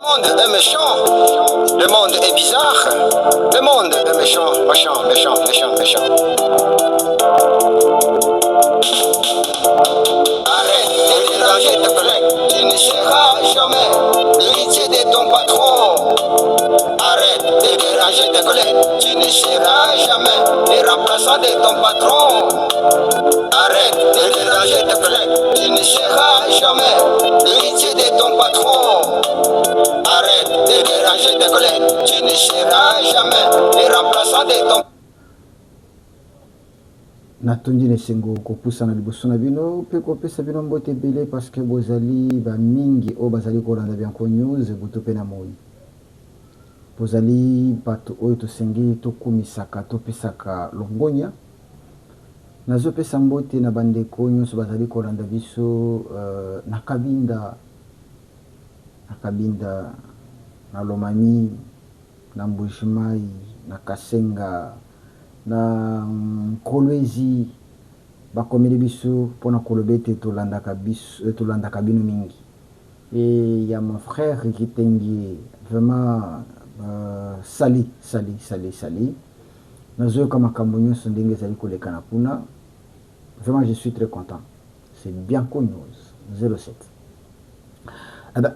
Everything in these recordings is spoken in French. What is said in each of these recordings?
Le monde est méchant, le monde est bizarre, le monde est méchant, méchant, méchant, méchant, méchant. Arrête de déranger tes collègues, tu ne seras jamais l'héritier de ton patron. Arrête de déranger tes collègues, tu ne seras jamais le remplaçant de ton patron. Arrête de déranger tes collègues, tu ne seras jamais l'héritier de ton patron. Arrête de déranger tes collègues, tu ne seras jamais le remplaçant de ton patron. natondi nesengo kopusana liboso na bino mpe kopesa bino mbote ebele parce que bozali bamingi oyo bazali kolanda Bianco News butu mpe na moi bozali bato oyo tosengi tokumisaka topesaka longonya nazopesa mbote na bandeko nyonso bazali kolanda biso na Kabinda na Lomami na Mbujimayi na Kasenga na Kolwezi bakomeli biso mpona koloba ete tolandaka bino mingi et ya mon frère Kitengi vraiment sali nazoyoka makambo nyonso ndenge ezali koleka na kuna vraiment je suis très content. C'est Bianco News 07. Eh ben,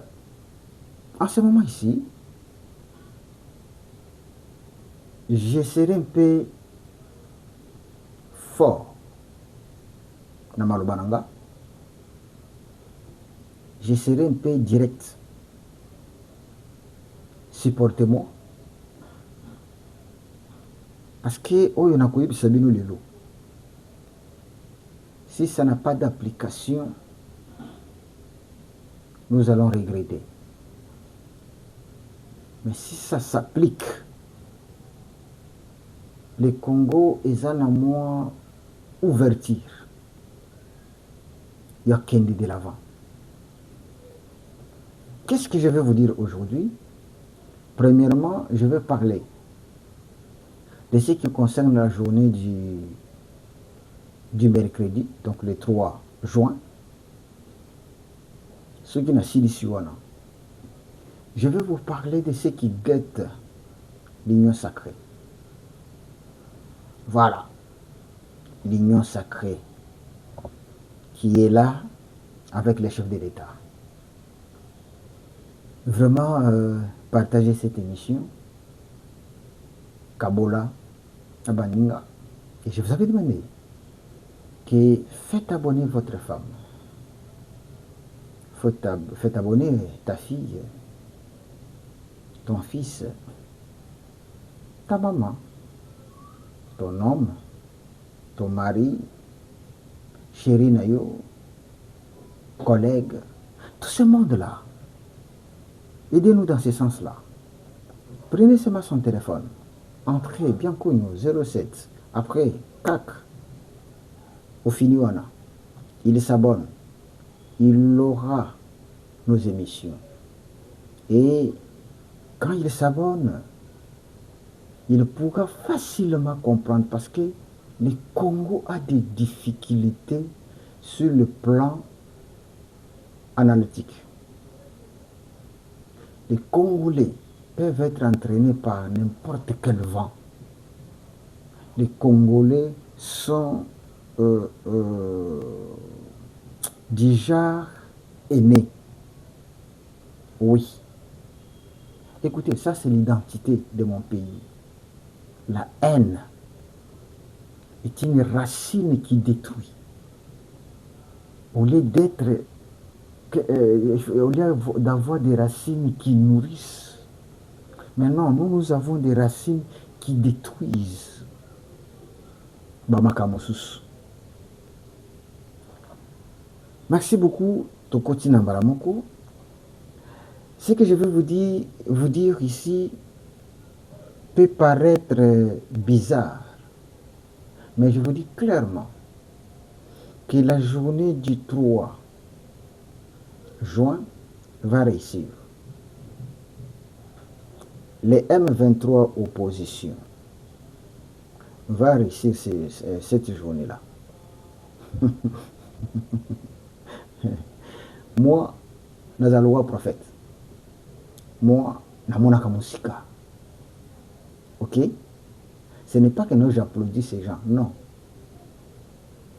en ce moment ici je serai un peu fort na maloba nanga, je serai un peu direct. Supportez-moi parce que oyo nakoyebisa bino lelo, si ça n'a pas d'application nous allons regretter, mais si ça s'applique, le Congo est en moins ouverture, il y a qu'un de l'avant. Qu'est-ce que je vais vous dire aujourd'hui? Premièrement, je vais parler de ce qui concerne la journée du mercredi, donc le 3 juin. Ce qui n'a pas. Je vais vous parler de ce qui guette l'union sacrée. Voilà, l'union sacrée qui est là avec les chefs de l'État. Vraiment, partagez cette émission. Kabola, Abaninga. Et je vous avais demandé que faites abonner votre femme. Faites abonner ta fille, ton fils, ta maman, ton homme, ton mari, chéri nayo, collègue, tout ce monde-là. Aidez-nous dans ce sens-là. Prenez seulement son téléphone. Entrez Bianco News 07. Après, CAC. Au finiwana. Il s'abonne. Il aura nos émissions. Et quand il s'abonne, il pourra facilement comprendre parce que le Congo a des difficultés sur le plan analytique. Les Congolais peuvent être entraînés par n'importe quel vent. Les Congolais sont déjà aimés. Oui. Écoutez, ça c'est l'identité de mon pays. La haine est une racine qui détruit. Au lieu d'être au lieu d'avoir des racines qui nourrissent, maintenant nous avons des racines qui détruisent. Bamakamosus. Merci beaucoup, Tokoti Nambaramoko. Ce que je veux vous dire ici peut paraître bizarre, mais je vous dis clairement que la journée du 3 juin va réussir. Les M23 opposition va réussir cette journée-là. Moi, Nazaloa prophète, moi, namonaka musika. Ok? Ce n'est pas que nous j'applaudis ces gens, non.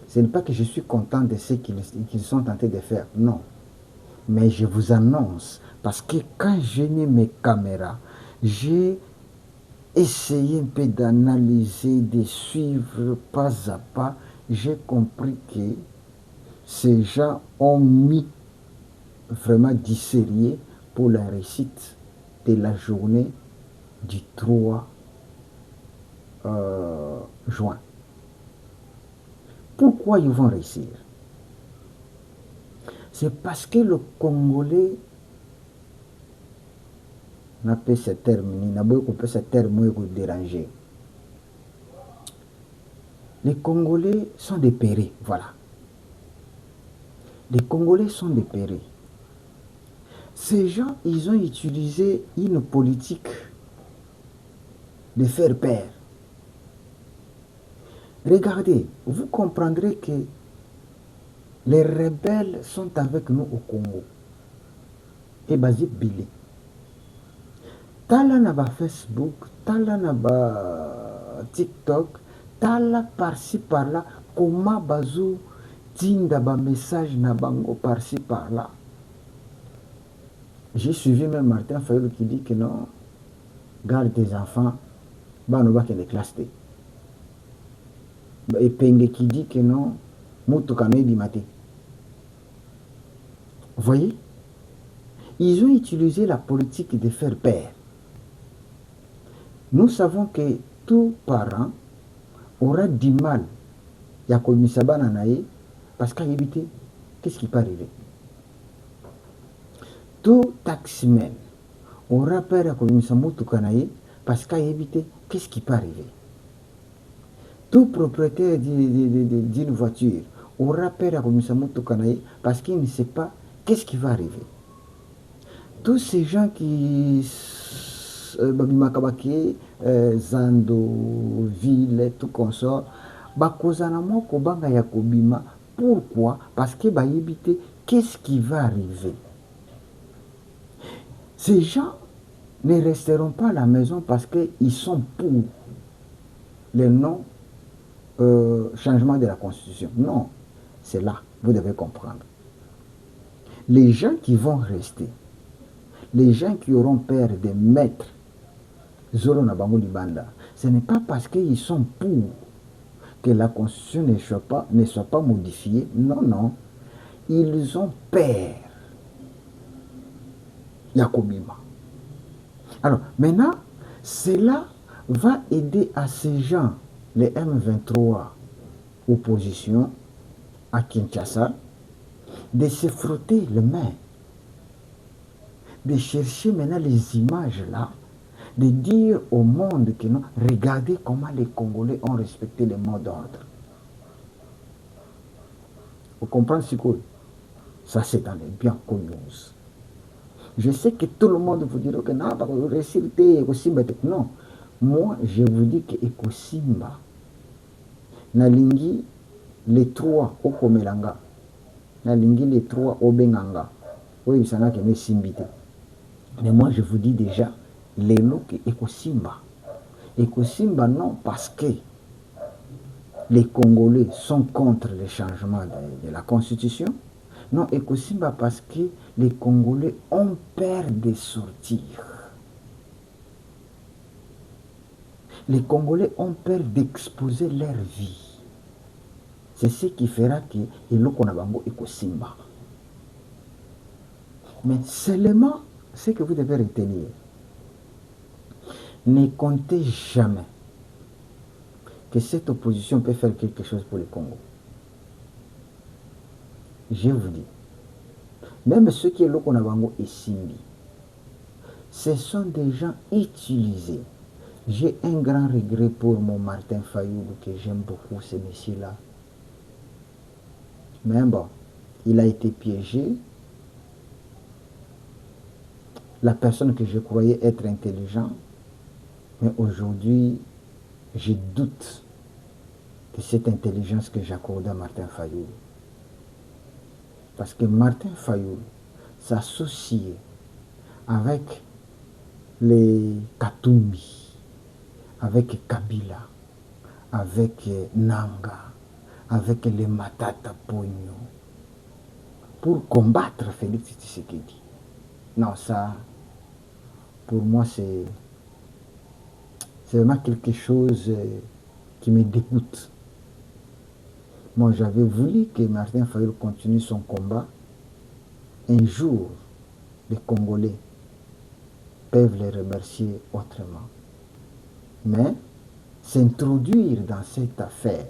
Ce n'est pas que je suis content de ce qu'ils sont tentés de faire, non. Mais je vous annonce, parce que quand j'ai mis mes caméras, j'ai essayé un peu d'analyser, de suivre pas à pas, j'ai compris que ces gens ont mis vraiment du sérieux pour la réussite de la journée du 3 juin. Pourquoi ils vont réussir? C'est parce que le Congolais n'a pas ce terme, n'a pas ce terme déranger. Les Congolais sont dépérés, voilà. Les Congolais sont dépérés. Ces gens, ils ont utilisé une politique de faire peur. Regardez, vous comprendrez que les rebelles sont avec nous au Congo. Et basé Billy. Tala na ba Facebook, tala na ba TikTok, tala par-ci par-là, comment bazou tinda ba message na bango par-ci par-là. J'ai suivi même Martin Fayulu qui dit que non, garde tes enfants, bah on va que les classes. Et Penge qui dit que non, Moutoukano et Bimate. Vous voyez? Ils ont utilisé la politique de faire peur. Nous savons que tout parent aura du mal à commettre parce qu'à éviter, qu'est-ce qui peut arriver? Tout taximan aura peur à commettre parce qu'à éviter, qu'est-ce qui peut arriver? Tout propriétaire d'une voiture aura peur à commettre parce qu'il ne sait pas qu'est-ce qui va arriver. Tous ces gens qui Babimakabaki, Zando, Ville, tout consort, bakozana moko banga ya kobima. Pourquoi? Parce que bayebite qu'est-ce qui va arriver. Ces gens ne resteront pas à la maison parce qu'ils sont pour le non-changement de la Constitution. Non, c'est là, vous devez comprendre. Les gens qui vont rester, les gens qui auront peur de mettre Zolo Nabango Libanda, ce n'est pas parce qu'ils sont pour que la Constitution ne soit pas modifiée. Non, non. Ils ont peur. Yakobima. Alors, maintenant, cela va aider à ces gens, les M23, opposition, à Kinshasa, de se frotter les mains, de chercher maintenant les images là, de dire au monde que non, regardez comment les Congolais ont respecté les mots d'ordre. Vous comprenez ce que ça c'est dans les biens connus. Je sais que tout le monde vous dira que non, parce que réciter Ekosimba. Non, moi je vous dis que Ekosimba, Nalingi les trois au Komelanga, Nalingi les trois au Benganga, oui, ça n'a qu'à Simbite. Mais moi je vous dis déjà, les lots que Ekosimba. Ekosimba non, parce que les Congolais sont contre le changement de la Constitution. Non, Ekosimba parce que les Congolais ont peur de sortir. Les Congolais ont peur d'exposer leur vie. C'est ce qui fera que Elokonabango Ekosimba. Mais seulement, ce que vous devez retenir, ne comptez jamais que cette opposition peut faire quelque chose pour le Congo. Je vous dis, même ceux qui est là qu'on a et Simbi, ce sont des gens utilisés. J'ai un grand regret pour mon Martin Fayulu, que j'aime beaucoup, ce monsieur-là. Mais bon, il a été piégé. La personne que je croyais être intelligent, mais aujourd'hui, je doute de cette intelligence que j'accorde à Martin Fayulu. Parce que Martin Fayulu s'associait avec les Katumbi, avec Kabila, avec Nanga, avec les Matata Pogno, pour combattre Félix Tshisekedi. Non, ça, pour moi, c'est vraiment quelque chose qui me dégoûte. Moi, j'avais voulu que Martin Fayulu continue son combat. Un jour, les Congolais peuvent les remercier autrement. Mais s'introduire dans cette affaire,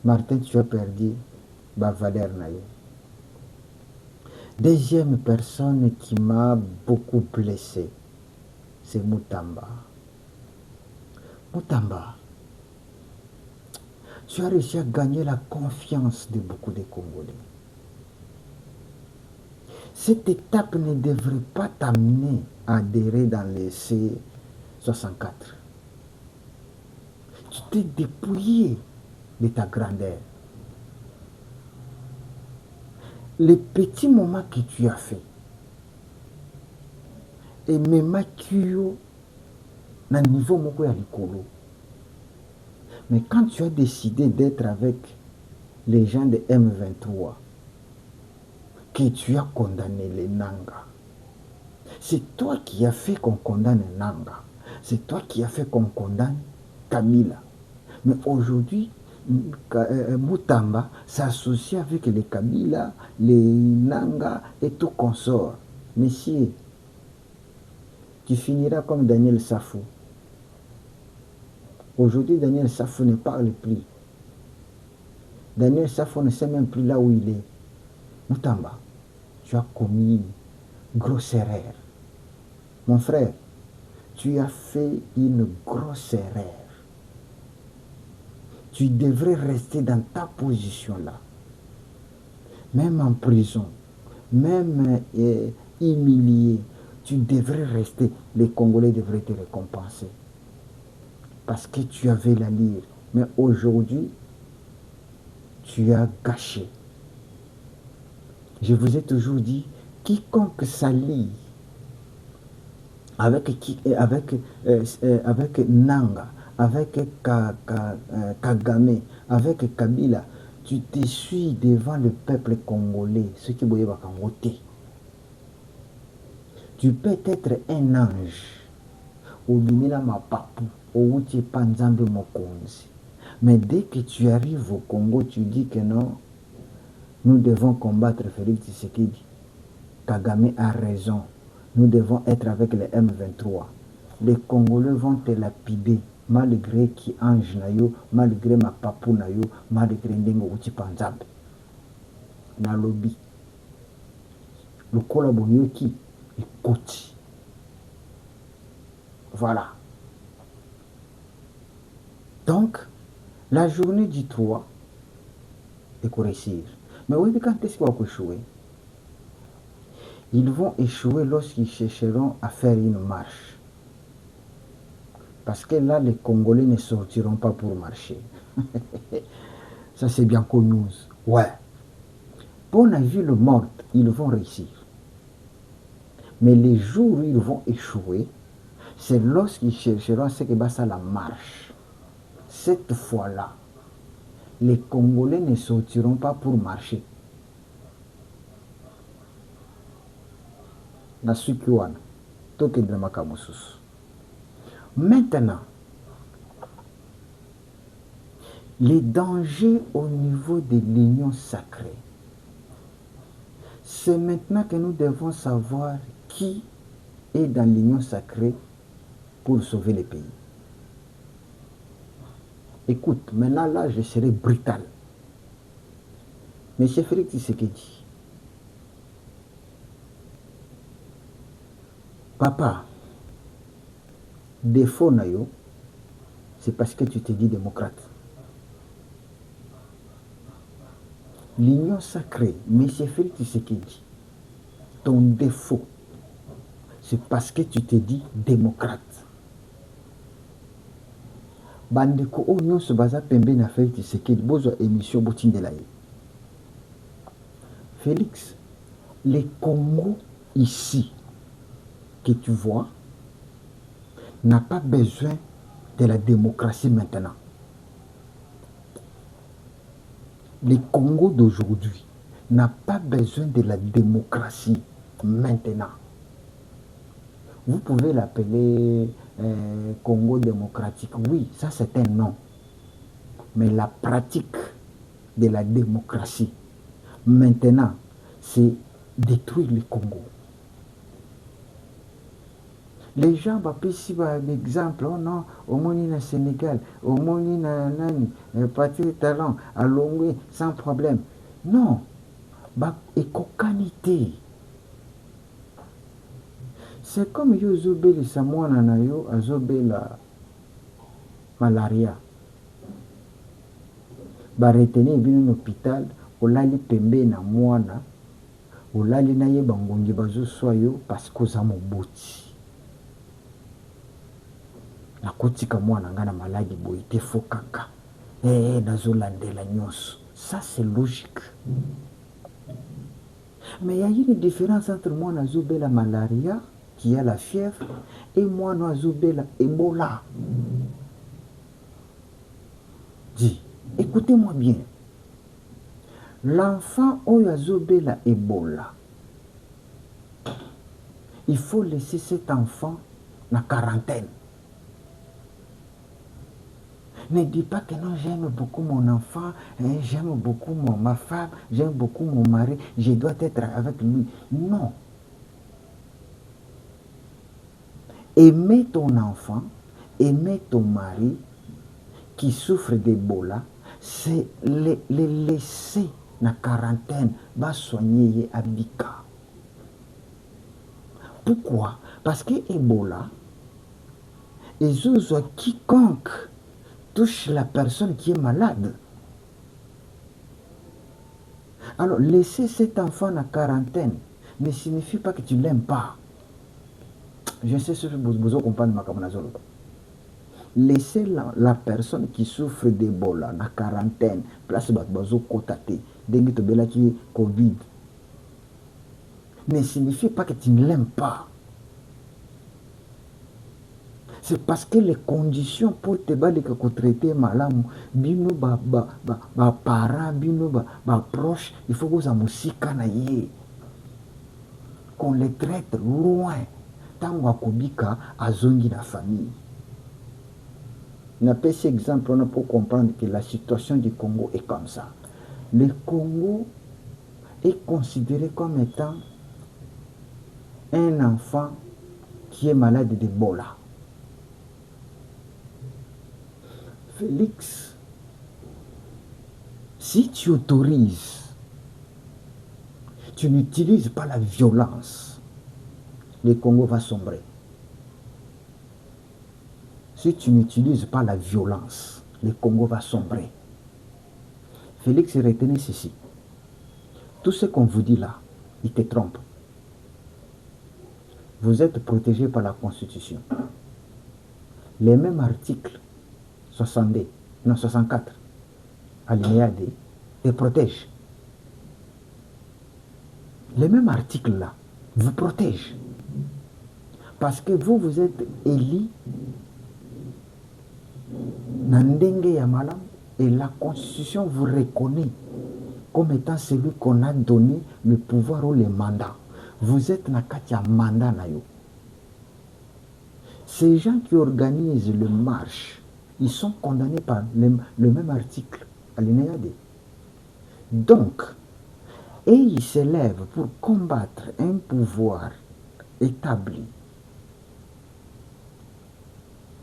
Martin, tu as perdu Valère Naye. Deuxième personne qui m'a beaucoup blessé, c'est Mutamba. Mutamba, tu as réussi à gagner la confiance de beaucoup de Congolais. Cette étape ne devrait pas t'amener à adhérer dans les C64. Tu t'es dépouillé de ta grandeur. Les petits moments que tu as fait, et même tu na niveau moko ya likolo. Mais quand tu as décidé d'être avec les gens de M23, que tu as condamné les Nanga, c'est toi qui as fait qu'on condamne Nanga. C'est toi qui as fait qu'on condamne Kabila. Mais aujourd'hui, Mutamba s'associe avec les Kabila, les Nanga et tout consort. Messieurs, tu finiras comme Daniel Safou. Aujourd'hui, Daniel Safou ne parle plus. Daniel Safou ne sait même plus là où il est. Mutamba, tu as commis une grosse erreur. Mon frère, tu as fait une grosse erreur. Tu devrais rester dans ta position là. Même en prison, même humilié, tu devrais rester. Les Congolais devraient te récompenser. Parce que tu avais la lyre. Mais aujourd'hui, tu as gâché. Je vous ai toujours dit, quiconque s'allie avec Nanga, avec Kagame, avec Kabila, tu t'essuies devant le peuple congolais, ceux qui voyaient voter. Tu peux être un ange, au Lumina Mapapu, au Panzambe Mokonzi. Mais dès que tu arrives au Congo, tu dis que non, nous devons combattre Félix Tshisekedi. Kagame a raison. Nous devons être avec les M23. Les Congolais vont te lapider, malgré qui ange nayo, malgré ma papou nayo, malgré ndengo uti panzambe. Na lobby. Le collaborateur qui est coach. Voilà. Donc, la journée du 3 est pour réussir. Mais oui, quand est-ce qu'ils vont échouer? Ils vont échouer lorsqu'ils chercheront à faire une marche. Parce que là, les Congolais ne sortiront pas pour marcher. Ça, c'est bien connu. Ouais. Pour la ville morte, ils vont réussir. Mais les jours où ils vont échouer, c'est lorsqu'ils chercheront ce qui va ça la marche. Cette fois-là, les Congolais ne sortiront pas pour marcher. Maintenant, les dangers au niveau de l'union sacrée. C'est maintenant que nous devons savoir qui est dans l'union sacrée pour sauver le pays. Écoute, maintenant là, je serai brutal. Monsieur Félix Tshisekedi, papa, défaut nayo, c'est parce que tu te dis démocrate. L'union sacrée, monsieur Félix Tshisekedi, ton défaut, c'est parce que tu te dis démocrate. Bandeko o nyonso baza pembe na Félix Tshisekedi bozwa émission botindela ye. Félix, les Congo ici que tu vois, n'a pas besoin de la démocratie maintenant. Le Congo d'aujourd'hui n'a pas besoin de la démocratie maintenant. Vous pouvez l'appeler Congo démocratique. Oui, ça c'est un nom. Mais la pratique de la démocratie, maintenant, c'est détruire le Congo. Les gens vont ici un exemple, oh non, au moins au Sénégal, au moins nani, parti talent, à Longwe, sans problème. Non, bah, écocanité. C'est comme yo zobeli samwana na yo azobela malaria. Ba retenir bino l'hôpital, olali pembe na mwana, olali na ye bangongi bazo soyo parce que za moboti. Nakotika mwana nga na maladi boye te fo kaka. Nazolandela nyonso. Ça c'est logique. Mais il y a une différence entre moi et la malaria, qui a la fièvre, et moi et la Ebola. Dis, écoutez-moi bien. L'enfant qui a la Ebola, il faut laisser cet enfant en quarantaine. Ne dis pas que non, j'aime beaucoup mon enfant, j'aime beaucoup ma femme, j'aime beaucoup mon mari, je dois être avec lui. Non. Aimer ton enfant, aimer ton mari qui souffre d'Ebola, c'est les laisser en quarantaine, va soigner à Bika. Pourquoi? Parce que Ebola, quiconque touche la personne qui est malade. Alors, laisser cet enfant en quarantaine ne signifie pas que tu ne l'aimes pas. Je sais ce que vous comprenez, ma camarade. Laisser la personne qui souffre d'Ebola en quarantaine, place bazo kotate, dengue to bela qui Covid, ne signifie pas que tu ne l'aimes pas. C'est parce que les conditions pour te traiter malade, bino parents, bino proches, il faut que vous en qu'on les traite loin. Tant wakobika azongi la famille. On peut cet exemple pour comprendre que la situation du Congo est comme ça. Le Congo est considéré comme étant un enfant qui est malade d'Ebola. Félix, si tu autorises, tu n'utilises pas la violence, le Congo va sombrer. Si tu n'utilises pas la violence, le Congo va sombrer. Félix, retenez ceci. Tout ce qu'on vous dit là, il te trompe. Vous êtes protégé par la Constitution. Les mêmes articles 64, alinéa D, te protègent. Les mêmes articles là vous protègent. Parce que vous êtes élu Nandenge Yamalam et la Constitution vous reconnaît comme étant celui qu'on a donné le pouvoir ou le mandat. Vous êtes Nakatia mandat nayo. Ces gens qui organisent le marche, ils sont condamnés par le même article, alinéa D. Donc, et ils s'élèvent pour combattre un pouvoir établi,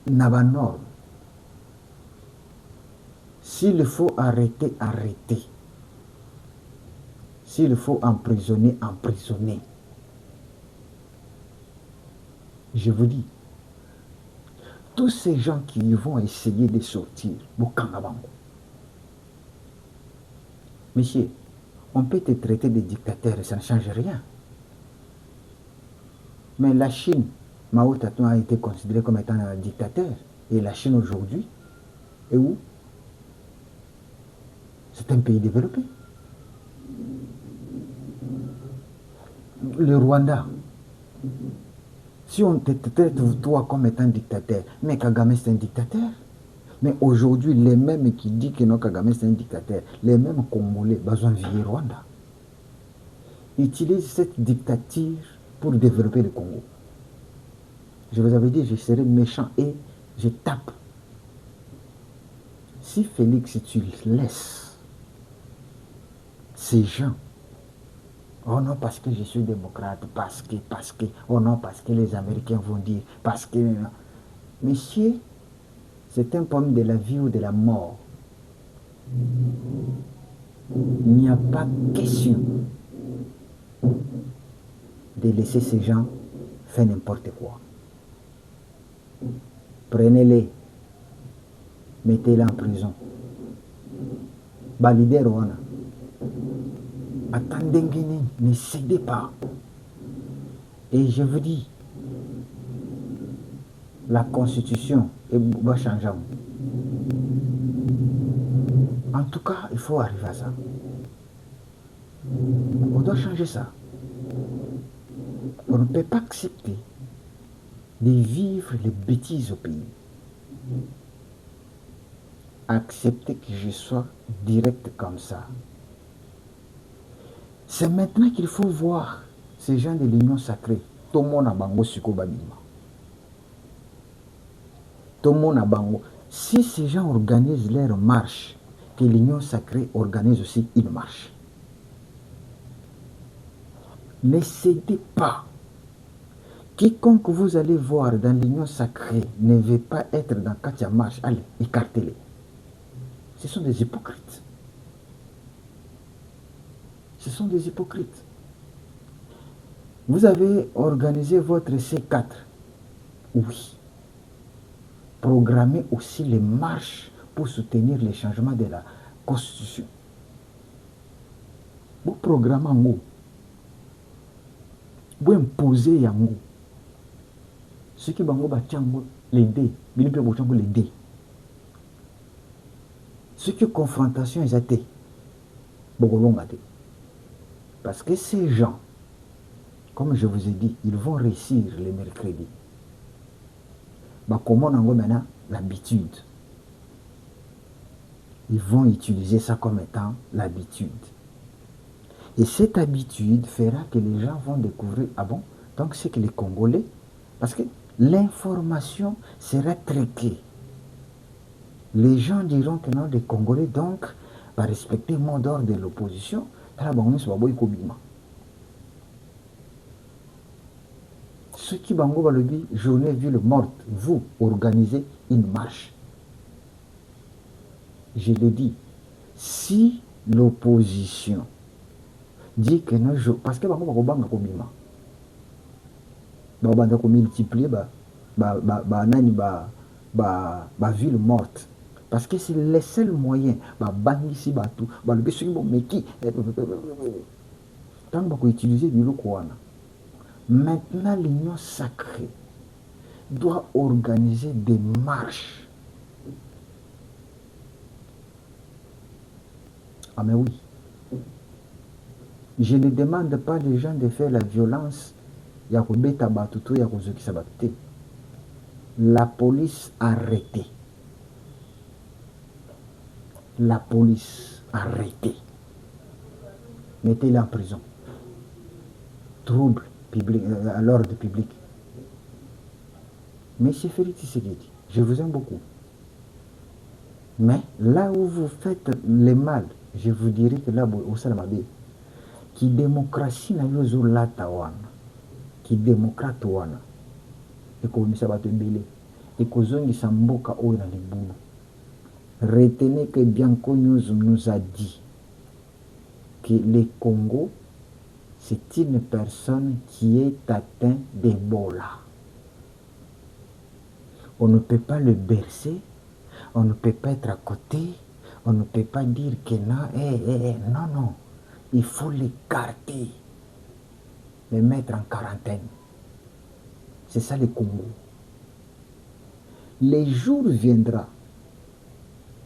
n'a norme. S'il faut arrêter, arrêter. S'il faut emprisonner, emprisonner. Je vous dis, tous ces gens qui vont essayer de sortir, monsieur, on peut te traiter de dictateur et ça ne change rien. Mais la Chine, Mao Tse-tung a été considéré comme étant un dictateur. Et la Chine aujourd'hui, est où? C'est un pays développé. Le Rwanda, Si on te traite toi comme étant dictateur, mais Kagame c'est un dictateur. Mais aujourd'hui, les mêmes qui disent que non, Kagame c'est un dictateur, les mêmes Congolais, besoin de Rwanda, utilisent cette dictature pour développer le Congo. Je vous avais dit, je serai méchant et je tape. Si Félix, tu laisses ces gens, oh non, parce que je suis démocrate, parce que, oh non, parce que les Américains vont dire, parce que, monsieur, c'est un problème de la vie ou de la mort. Il n'y a pas question de laisser ces gens faire n'importe quoi. Prenez-les, mettez-les en prison. Balidez Rwanda. Attendez, ne cédez pas. Et je vous dis, la constitution va changer. En tout cas, il faut arriver à ça. On doit changer ça. On ne peut pas accepter de vivre les bêtises au pays. Accepter que je sois direct comme ça. C'est maintenant qu'il faut voir ces gens de l'Union sacrée. Tout le monde a bango suko babima. Tout le monde a bango. Si ces gens organisent leur marche, que l'Union sacrée organise aussi une marche. Ne cédez pas. Quiconque vous allez voir dans l'Union sacrée ne veut pas être dans Katia marche. Allez, écartez-les. Ce sont des hypocrites. Ce sont des hypocrites. Vous avez organisé votre C4. Oui. Programmez aussi les marches pour soutenir les changements de la Constitution. Vous programmez en haut. Vous imposez en haut. Ceux qui vont les dés, les dés. Ce que confrontation est athée. Parce que ces gens, comme je vous ai dit, ils vont réussir les mercredis. Comment on a maintenant l'habitude? Ils vont utiliser ça comme étant l'habitude. Et cette habitude fera que les gens vont découvrir, ah bon, donc c'est que les Congolais, parce que l'information sera traitée. Les gens diront que non, les Congolais, donc, va respecter le mot d'ordre de l'opposition. Ceux qui bango balobi, journée ville morte, vous organisez une marche. Je le dis, si l'opposition dit que non, parce que bango bakobanga kobima, babanda ko multiplier ville morte. Parce que c'est le seul moyen. Bangisi batu, balobi soki bon meki. Tant bako utiliser biloko wana. Maintenant, l'Union sacrée doit organiser des marches. Ah mais oui. Je ne demande pas aux gens de faire la violence. La police arrêtée. La police arrêtée. Mettez-les en prison. Trouble public, à l'ordre public. Monsieur Félix Tshisekedi, je vous aime beaucoup. Mais là où vous faites le mal, je vous dirais que là, au Salamabé, qui démocratie n'a pas la tawana, qui démocrate wana, et qu'on ne s'abatte belé, et qu'on zongi samboka ou dans les boules. Retenez que Bianco News nous a dit que le Congo, c'est une personne qui est atteinte d'Ebola. On ne peut pas le bercer, on ne peut pas être à côté, on ne peut pas dire que non, non. Il faut l'écarter, le mettre en quarantaine. C'est ça le Congo. Les jours viendra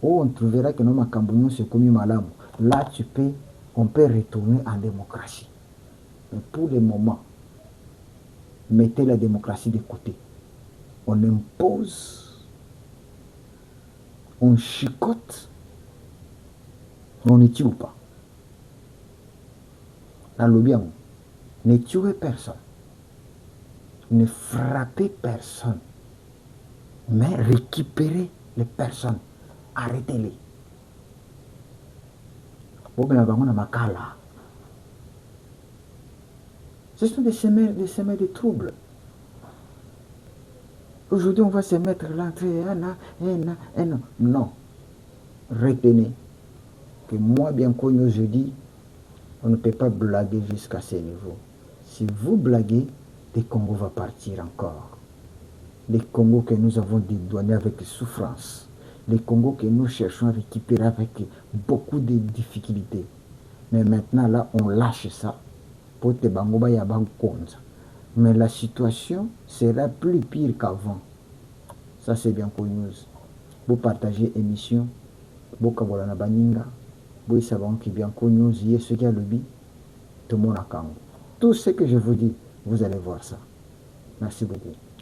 où on trouvera que nos Macambouillons se commis malam. Là, on peut retourner en démocratie. Mais pour le moment, mettez la démocratie de côté. On impose, on chicote, on ne tue pas. Dans le bien, ne tuez personne, ne frappez personne, mais récupérez les personnes, arrêtez-les. Ce sont des chemins de troubles. Aujourd'hui, on va se mettre là, non. Retenez que moi, bien connu, je dis, on ne peut pas blaguer jusqu'à ce niveau. Si vous blaguez, le Congo va partir encore. Les Congo que nous avons dédouanés avec souffrance. Les Congo que nous cherchons à récupérer avec beaucoup de difficultés. Mais maintenant, là, on lâche ça. Mais la situation sera plus pire qu'avant. Ça, c'est bien connu. Vous partagez l'émission. Vous kabola na baninga. Vous savez qui bien connu. Ce qui a le bi. Tout le monde a Tout ce que je vous dis, vous allez voir ça. Merci beaucoup.